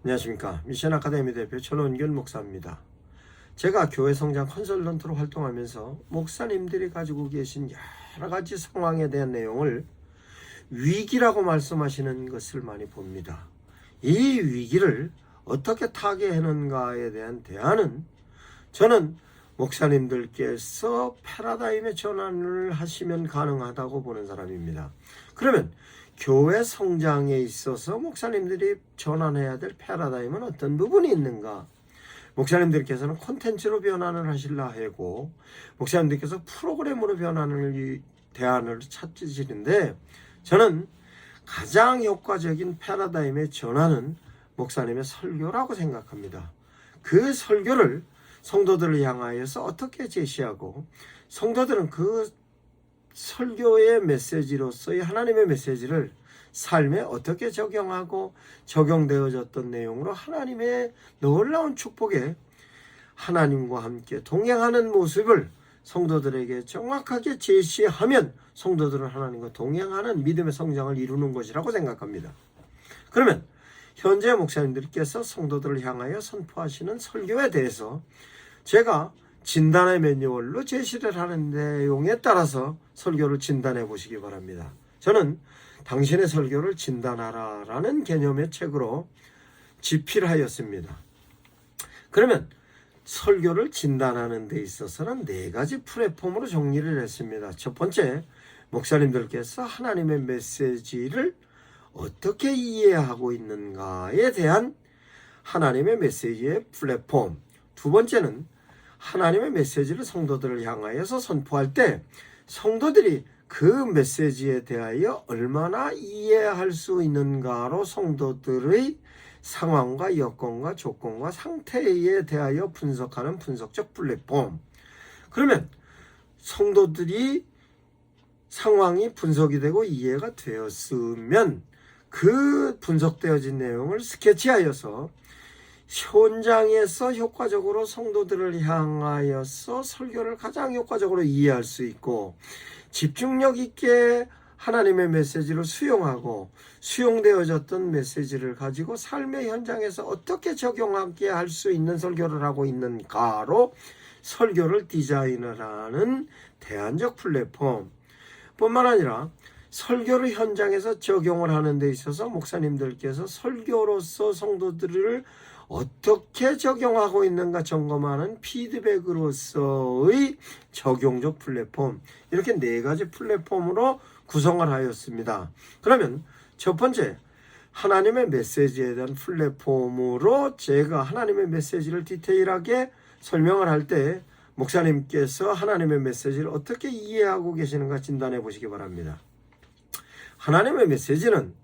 안녕하십니까. 미션 아카데미 대표 전원균 목사입니다. 제가 교회 성장 컨설턴트로 활동하면서 목사님들이 가지고 계신 여러 가지 상황에 대한 내용을 위기라고 말씀하시는 것을 많이 봅니다. 이 위기를 어떻게 타개하는가에 대한 대안은 저는 목사님들께서 패러다임의 전환을 하시면 가능하다고 보는 사람입니다. 그러면 교회 성장에 있어서 목사님들이 전환해야 될 패러다임은 어떤 부분이 있는가? 목사님들께서는 콘텐츠로 변환을 하시려 하고 목사님들께서 프로그램으로 대안을 찾으시는데, 저는 가장 효과적인 패러다임의 전환은 목사님의 설교라고 생각합니다. 그 설교를 성도들을 향하여서 어떻게 제시하고 성도들은 그 설교의 메시지로서의 하나님의 메시지를 삶에 어떻게 적용하고 적용되어졌던 내용으로 하나님의 놀라운 축복에 하나님과 함께 동행하는 모습을 성도들에게 정확하게 제시하면 성도들은 하나님과 동행하는 믿음의 성장을 이루는 것이라고 생각합니다. 그러면 현재 목사님들께서 성도들을 향하여 선포하시는 설교에 대해서 제가 진단의 매뉴얼로 제시를 하는 내용에 따라서 설교를 진단해 보시기 바랍니다. 저는 당신의 설교를 진단하라 라는 개념의 책으로 집필하였습니다. 그러면 설교를 진단하는 데 있어서는 4가지 플랫폼으로 정리를 했습니다. 첫 번째, 목사님들께서 하나님의 메시지를 어떻게 이해하고 있는가에 대한 하나님의 메시지의 플랫폼. 두 번째는 하나님의 메시지를 성도들을 향하여서 선포할 때 성도들이 그 메시지에 대하여 얼마나 이해할 수 있는가로 성도들의 상황과 여건과 조건과 상태에 대하여 분석하는 분석적 플랫폼. 그러면 성도들이 상황이 분석이 되고 이해가 되었으면 그 분석되어진 내용을 스케치하여서 현장에서 효과적으로 성도들을 향하여서 설교를 가장 효과적으로 이해할 수 있고 집중력 있게 하나님의 메시지를 수용하고 수용되어졌던 메시지를 가지고 삶의 현장에서 어떻게 적용하게 할 수 있는 설교를 하고 있는가로 설교를 디자인을 하는 대안적 플랫폼 뿐만 아니라 설교를 현장에서 적용을 하는 데 있어서 목사님들께서 설교로서 성도들을 어떻게 적용하고 있는가 점검하는 피드백으로서의 적용적 플랫폼, 이렇게 4가지 플랫폼으로 구성을 하였습니다. 그러면 첫 번째, 하나님의 메시지에 대한 플랫폼으로 제가 하나님의 메시지를 디테일하게 설명을 할 때 목사님께서 하나님의 메시지를 어떻게 이해하고 계시는가 진단해 보시기 바랍니다. 하나님의 메시지는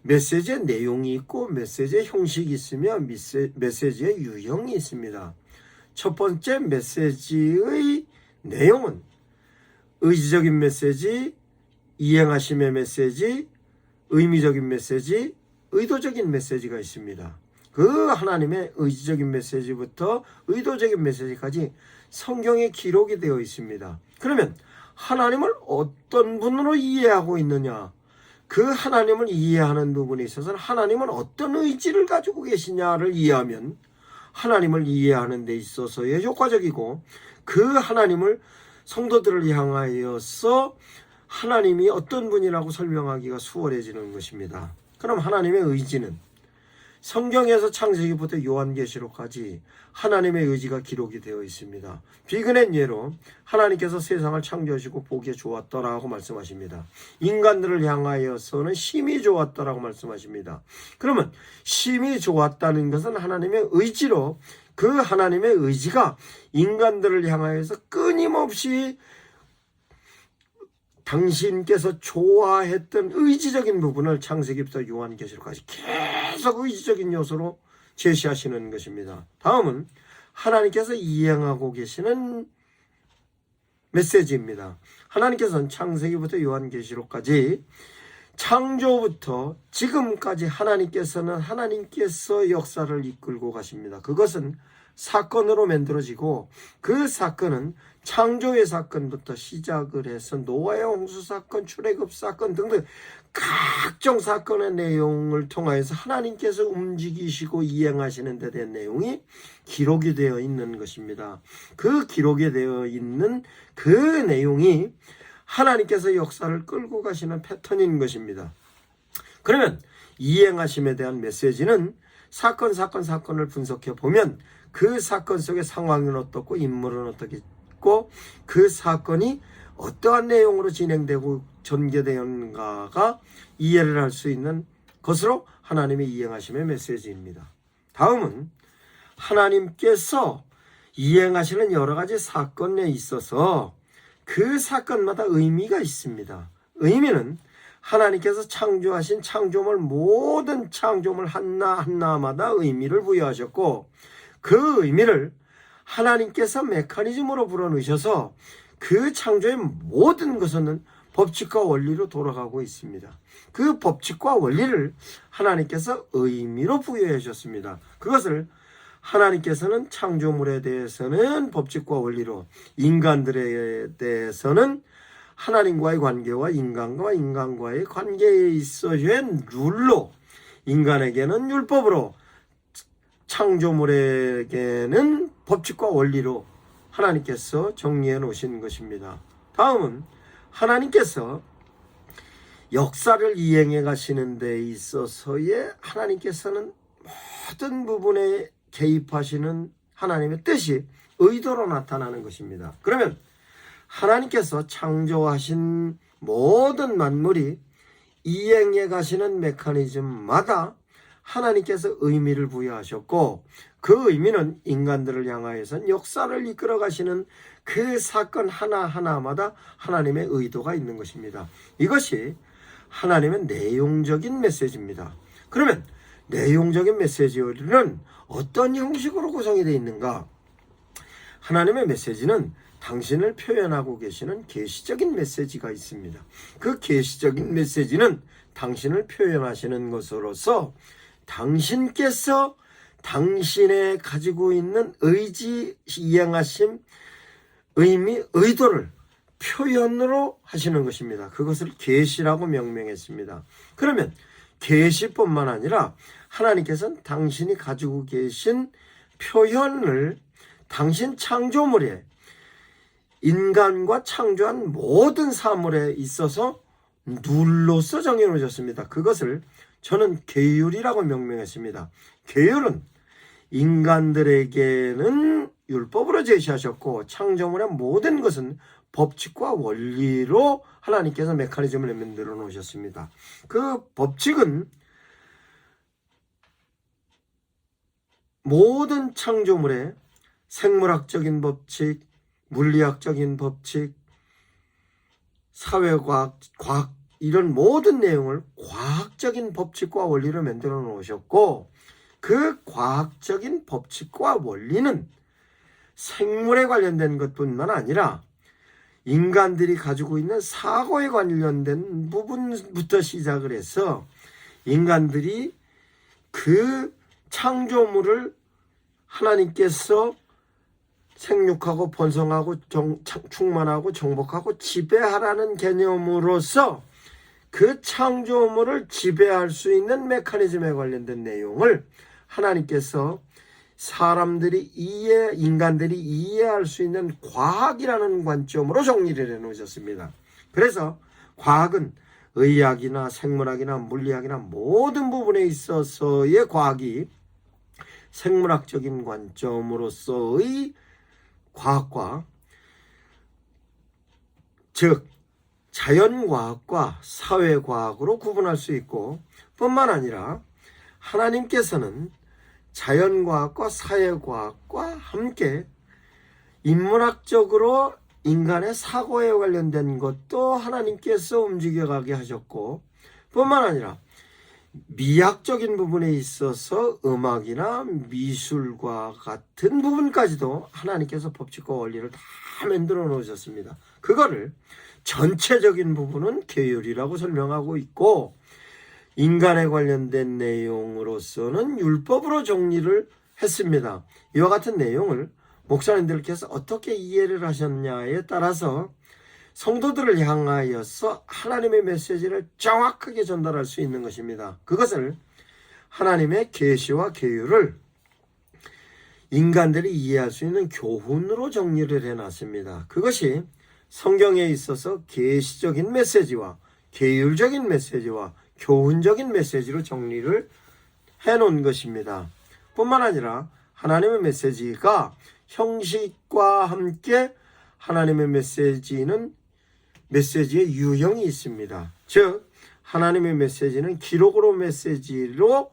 메시지의 내용이 있고 메시지의 형식이 있으며 메시지의 유형이 있습니다. 첫 번째, 메시지의 내용은 의지적인 메시지, 이행하심의 메시지, 의미적인 메시지, 의도적인 메시지가 있습니다. 그 하나님의 의지적인 메시지부터 의도적인 메시지까지 성경에 기록이 되어 있습니다. 그러면 하나님을 어떤 분으로 이해하고 있느냐, 그 하나님을 이해하는 부분에 있어서는 하나님은 어떤 의지를 가지고 계시냐를 이해하면 하나님을 이해하는 데 있어서의 효과적이고, 그 하나님을 성도들을 향하여서 하나님이 어떤 분이라고 설명하기가 수월해지는 것입니다. 그럼 하나님의 의지는 성경에서 창세기부터 요한계시록까지 하나님의 의지가 기록이 되어 있습니다. 비근한 예로 하나님께서 세상을 창조하시고 보기에 좋았더라고 말씀하십니다. 인간들을 향하여서는 심히 좋았더라고 말씀하십니다. 그러면 심히 좋았다는 것은 하나님의 의지로, 그 하나님의 의지가 인간들을 향하여서 끊임없이 당신께서 좋아했던 의지적인 부분을 창세기부터 요한계시록까지 계속 의지적인 요소로 제시하시는 것입니다. 다음은 하나님께서 이행하고 계시는 메시지입니다. 하나님께서는 창세기부터 요한계시록까지 창조부터 지금까지 하나님께서 역사를 이끌고 가십니다. 그것은 사건으로 만들어지고, 그 사건은 창조의 사건부터 시작을 해서 노아의 홍수 사건, 출애굽 사건 등등 각종 사건의 내용을 통하여서 하나님께서 움직이시고 이행하시는 데 대한 내용이 기록이 되어 있는 것입니다. 그 기록이 되어 있는 그 내용이 하나님께서 역사를 끌고 가시는 패턴인 것입니다. 그러면 이행하심에 대한 메시지는 사건을 분석해 보면 그 사건 속의 상황은 어떻고 인물은 어떻게 있고 그 사건이 어떠한 내용으로 진행되고 전개되었는가가 이해를 할 수 있는 것으로 하나님의 이행하심의 메시지입니다. 다음은 하나님께서 이행하시는 여러 가지 사건에 있어서 그 사건마다 의미가 있습니다. 의미는 하나님께서 창조하신 창조물, 모든 창조물 하나하나마다 의미를 부여하셨고, 그 의미를 하나님께서 메커니즘으로 불어넣으셔서 그 창조의 모든 것은 법칙과 원리로 돌아가고 있습니다. 그 법칙과 원리를 하나님께서 의미로 부여해 주셨습니다. 그것을 하나님께서는 창조물에 대해서는 법칙과 원리로, 인간들에 대해서는 하나님과의 관계와 인간과의 관계에 있어서의 룰로, 인간에게는 율법으로, 창조물에게는 법칙과 원리로 하나님께서 정리해 놓으신 것입니다. 다음은 하나님께서 역사를 이행해 가시는 데 있어서의 하나님께서는 모든 부분에 개입하시는 하나님의 뜻이 의도로 나타나는 것입니다. 그러면 하나님께서 창조하신 모든 만물이 이행해 가시는 메커니즘마다 하나님께서 의미를 부여하셨고, 그 의미는 인간들을 향하여서 역사를 이끌어 가시는 그 사건 하나하나마다 하나님의 의도가 있는 것입니다. 이것이 하나님의 내용적인 메시지입니다. 그러면 내용적인 메시지는 어떤 형식으로 구성이 되어 있는가? 하나님의 메시지는 당신을 표현하고 계시는 계시적인 메시지가 있습니다. 그 계시적인 메시지는 당신을 표현하시는 것으로서 당신께서 당신의 가지고 있는 의지, 이행하심, 의미, 의도를 표현으로 하시는 것입니다. 그것을 계시라고 명명했습니다. 그러면 계시뿐만 아니라 하나님께서는 당신이 가지고 계신 표현을 당신 창조물에, 인간과 창조한 모든 사물에 있어서 룰로서 정해놓으셨습니다. 그것을 저는 계율이라고 명명했습니다. 계율은 인간들에게는 율법으로 제시하셨고, 창조물의 모든 것은 법칙과 원리로 하나님께서 메커니즘을 만들어 놓으셨습니다. 그 법칙은 모든 창조물의 생물학적인 법칙, 물리학적인 법칙, 사회과학, 과학, 이런 모든 내용을 과학적인 법칙과 원리로 만들어 놓으셨고, 그 과학적인 법칙과 원리는 생물에 관련된 것뿐만 아니라 인간들이 가지고 있는 사고에 관련된 부분부터 시작을 해서 인간들이 그 창조물을 하나님께서 생육하고 번성하고 충만하고 정복하고 지배하라는 개념으로서 그 창조물을 지배할 수 있는 메커니즘에 관련된 내용을 하나님께서 인간들이 이해할 수 있는 과학이라는 관점으로 정리를 해 놓으셨습니다. 그래서 과학은 의학이나 생물학이나 물리학이나 모든 부분에 있어서의 과학이 생물학적인 관점으로서의 과학과, 즉 자연과학과 사회과학으로 구분할 수 있고, 뿐만 아니라 하나님께서는 자연과학과 사회과학과 함께 인문학적으로 인간의 사고에 관련된 것도 하나님께서 움직여가게 하셨고, 뿐만 아니라 미학적인 부분에 있어서 음악이나 미술과 같은 부분까지도 하나님께서 법칙과 원리를 다 만들어 놓으셨습니다. 그거를 전체적인 부분은 계율이라고 설명하고 있고, 인간에 관련된 내용으로서는 율법으로 정리를 했습니다. 이와 같은 내용을 목사님들께서 어떻게 이해를 하셨냐에 따라서 성도들을 향하여서 하나님의 메시지를 정확하게 전달할 수 있는 것입니다. 그것을 하나님의 계시와 계율을 인간들이 이해할 수 있는 교훈으로 정리를 해놨습니다. 그것이 성경에 있어서 계시적인 메시지와 계율적인 메시지와 교훈적인 메시지로 정리를 해놓은 것입니다. 뿐만 아니라 하나님의 메시지가 형식과 함께 하나님의 메시지의 유형이 있습니다. 즉 하나님의 메시지는 기록으로 메시지로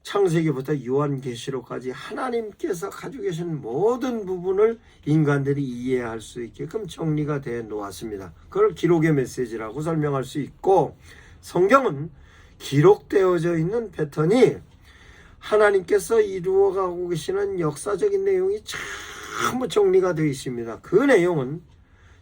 창세기부터 요한계시록까지 하나님께서 가지고 계신 모든 부분을 인간들이 이해할 수 있게끔 정리가 되어 놓았습니다. 그걸 기록의 메시지라고 설명할 수 있고, 성경은 기록되어져 있는 패턴이 하나님께서 이루어가고 계시는 역사적인 내용이 전부 정리가 되어 있습니다. 그 내용은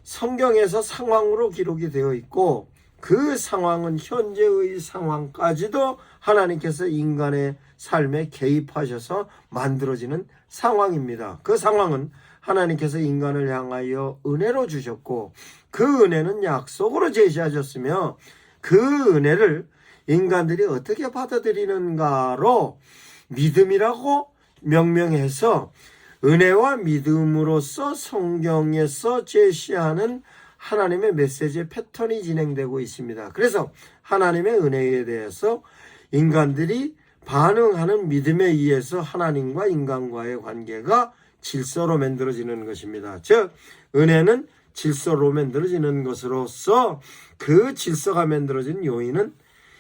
성경에서 상황으로 기록이 되어 있고, 그 상황은 현재의 상황까지도 하나님께서 인간의 삶에 개입하셔서 만들어지는 상황입니다. 그 상황은 하나님께서 인간을 향하여 은혜로 주셨고, 그 은혜는 약속으로 제시하셨으며, 그 은혜를 인간들이 어떻게 받아들이는가로 믿음이라고 명명해서 은혜와 믿음으로써 성경에서 제시하는 하나님의 메시지의 패턴이 진행되고 있습니다. 그래서 하나님의 은혜에 대해서 인간들이 반응하는 믿음에 의해서 하나님과 인간과의 관계가 질서로 만들어지는 것입니다. 즉 은혜는 질서로 만들어지는 것으로서 그 질서가 만들어진 요인은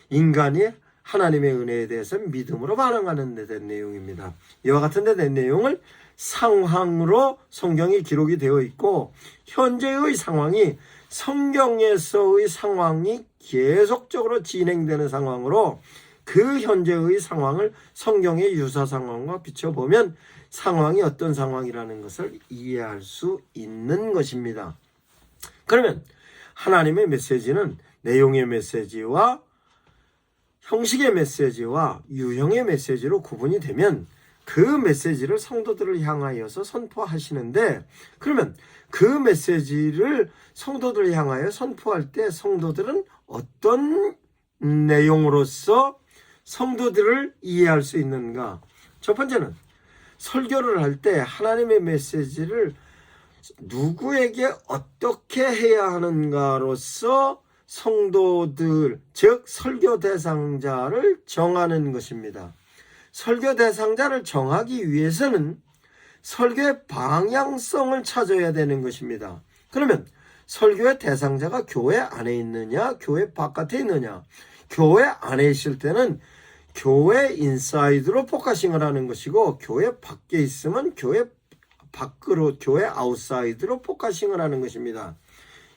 인간이 하나님의 은혜에 대해서 믿음으로 반응하는 데 된 내용입니다. 이와 같은 데 된 내용을 상황으로 성경이 기록이 되어 있고, 현재의 상황이 성경에서의 상황이 계속적으로 진행되는 상황으로 그 현재의 상황을 성경의 유사 상황과 비춰보면 상황이 어떤 상황이라는 것을 이해할 수 있는 것입니다. 그러면 하나님의 메시지는 내용의 메시지와 형식의 메시지와 유형의 메시지로 구분이 되면 그 메시지를 성도들을 향하여서 선포하시는데, 그러면 그 메시지를 성도들을 향하여 선포할 때 성도들은 어떤 내용으로서 성도들을 이해할 수 있는가? 첫 번째는 설교를 할 때 하나님의 메시지를 누구에게 어떻게 해야 하는가로서 성도들, 즉 설교 대상자를 정하는 것입니다. 설교 대상자를 정하기 위해서는 설교의 방향성을 찾아야 되는 것입니다. 그러면 설교의 대상자가 교회 안에 있느냐, 교회 바깥에 있느냐? 교회 안에 있을 때는 교회 인사이드로 포커싱을 하는 것이고, 교회 밖에 있으면 교회 밖으로, 교회 아웃사이드로 포커싱을 하는 것입니다.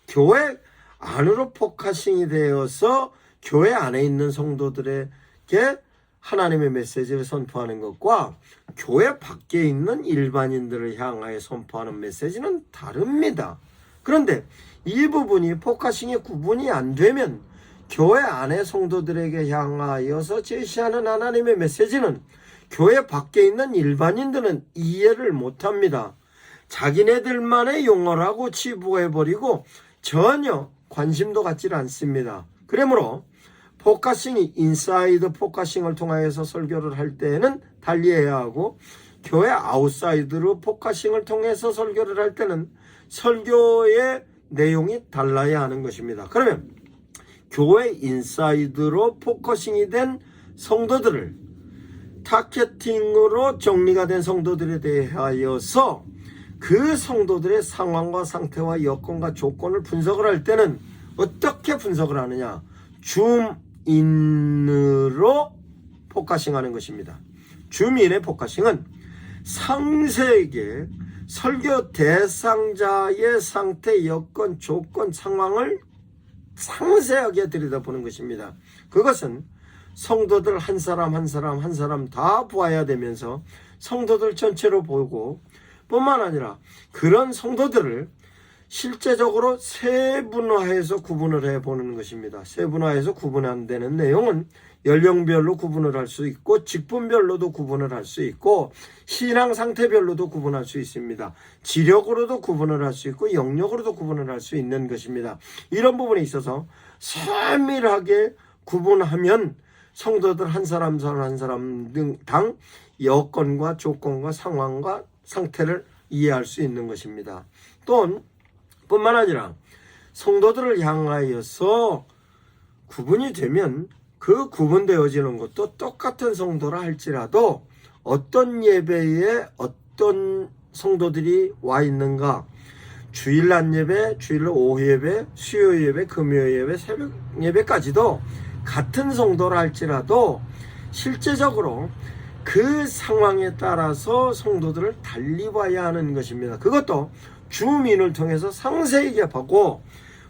교회 안으로 포커싱이 되어서 교회 안에 있는 성도들에게 하나님의 메시지를 선포하는 것과 교회 밖에 있는 일반인들을 향하여 선포하는 메시지는 다릅니다. 그런데 이 부분이 포커싱이 구분이 안 되면 교회 안의 성도들에게 향하여서 제시하는 하나님의 메시지는 교회 밖에 있는 일반인들은 이해를 못합니다. 자기네들만의 용어라고 치부해버리고 전혀 관심도 갖지 않습니다. 그러므로 포커싱이 인사이드 포커싱을 통하여서 설교를 할 때는 달리해야 하고, 교회 아웃사이드로 포커싱을 통해서 설교를 할 때는 설교의 내용이 달라야 하는 것입니다. 그러면 교회 인사이드로 포커싱이 된 성도들을 타겟팅으로 정리가 된 성도들에 대하여서 그 성도들의 상황과 상태와 여건과 조건을 분석을 할 때는 어떻게 분석을 하느냐? 줌인으로 포커싱하는 것입니다. 줌인의 포커싱은 상세하게 설교 대상자의 상태, 여건, 조건, 상황을 상세하게 들여다보는 것입니다. 그것은 성도들 한 사람 한 사람 다 보아야 되면서 성도들 전체로 보고, 뿐만 아니라 그런 성도들을 실제적으로 세분화해서 구분을 해보는 것입니다. 세분화해서 구분한다는 내용은 연령별로 구분을 할 수 있고 직분별로도 구분을 할 수 있고 신앙 상태별로도 구분할 수 있습니다. 지력으로도 구분을 할 수 있고 영역으로도 구분을 할 수 있는 것입니다. 이런 부분에 있어서 세밀하게 구분하면 성도들 한 사람 한 사람 당 여건과 조건과 상황과 상태를 이해할 수 있는 것입니다. 또 뿐만 아니라 성도들을 향하여서 구분이 되면 그 구분되어지는 것도 똑같은 성도라 할지라도 어떤 예배에 어떤 성도들이 와 있는가, 주일 낮 예배, 주일 오후 예배, 수요 예배, 금요 예배, 새벽 예배까지도 같은 성도라 할지라도 실제적으로 그 상황에 따라서 성도들을 달리 봐야 하는 것입니다. 그것도 줌인을 통해서 상세히 보고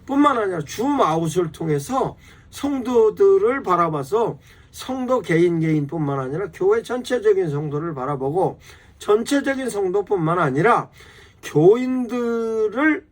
뿐만 아니라 줌아웃을 통해서 성도들을 바라봐서 성도 개인뿐만 아니라 교회 전체적인 성도를 바라보고 전체적인 성도뿐만 아니라 교인들을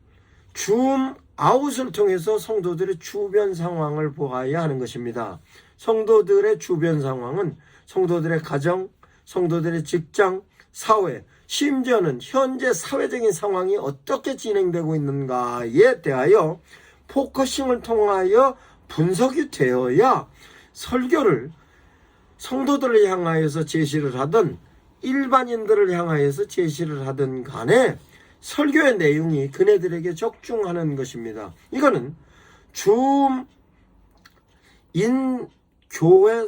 줌아웃을 통해서 성도들의 주변 상황을 보아야 하는 것입니다. 성도들의 주변 상황은 성도들의 가정, 성도들의 직장, 사회, 심지어는 현재 사회적인 상황이 어떻게 진행되고 있는가에 대하여 포커싱을 통하여 분석이 되어야 설교를 성도들을 향하여서 제시를 하든 일반인들을 향하여서 제시를 하든 간에 설교의 내용이 그네들에게 적중하는 것입니다. 이거는 교회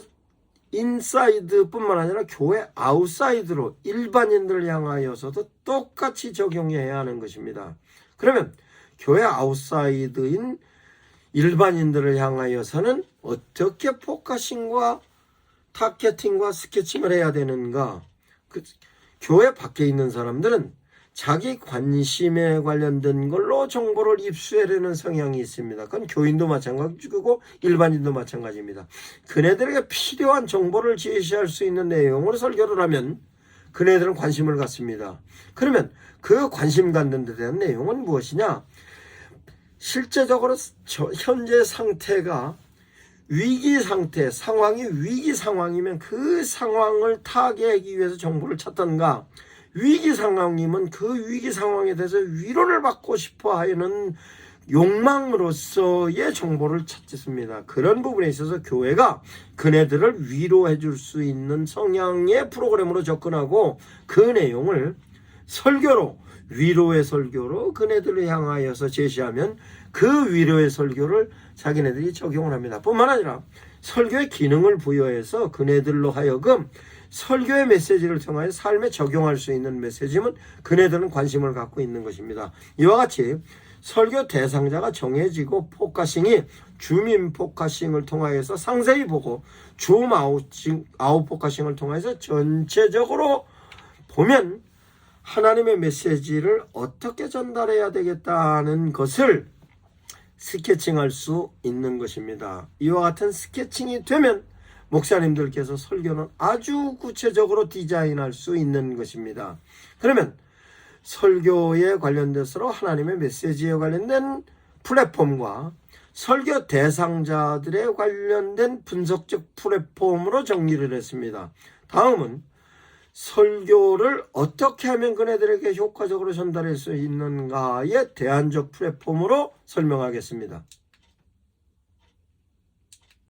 인사이드 뿐만 아니라 교회 아웃사이드로 일반인들을 향하여서도 똑같이 적용해야 하는 것입니다. 그러면 교회 아웃사이드인 일반인들을 향하여서는 어떻게 포커싱과 타겟팅과 스케칭을 해야 되는가? 교회 밖에 있는 사람들은 자기 관심에 관련된 걸로 정보를 입수하려는 성향이 있습니다. 그건 교인도 마찬가지고 일반인도 마찬가지입니다. 그네들에게 필요한 정보를 제시할 수 있는 내용으로 설교를 하면 그네들은 관심을 갖습니다. 그러면 그 관심 갖는 데 대한 내용은 무엇이냐? 실제적으로 현재 상태가 위기 상태, 상황이 위기 상황이면 그 상황을 타개하기 위해서 정보를 찾던가, 위기 상황이면 그 위기 상황에 대해서 위로를 받고 싶어 하는 욕망으로서의 정보를 찾습니다. 그런 부분에 있어서 교회가 그네들을 위로해 줄 수 있는 성향의 프로그램으로 접근하고 그 내용을 설교로, 위로의 설교로 그네들을 향하여서 제시하면 그 위로의 설교를 자기네들이 적용을 합니다. 뿐만 아니라 설교의 기능을 부여해서 그네들로 하여금 설교의 메시지를 통하여 삶에 적용할 수 있는 메시지면 그네들은 관심을 갖고 있는 것입니다. 이와 같이 설교 대상자가 정해지고 포커싱이 줌인 포커싱을 통하여서 상세히 보고 줌 아웃 포커싱을 통해서 전체적으로 보면 하나님의 메시지를 어떻게 전달해야 되겠다는 것을 스케칭할 수 있는 것입니다. 이와 같은 스케칭이 되면 목사님들께서 설교는 아주 구체적으로 디자인할 수 있는 것입니다. 그러면 설교에 관련돼서 하나님의 메시지에 관련된 플랫폼과 설교 대상자들에 관련된 분석적 플랫폼으로 정리를 했습니다. 다음은 설교를 어떻게 하면 그네들에게 효과적으로 전달할 수 있는가에 대안적 플랫폼으로 설명하겠습니다.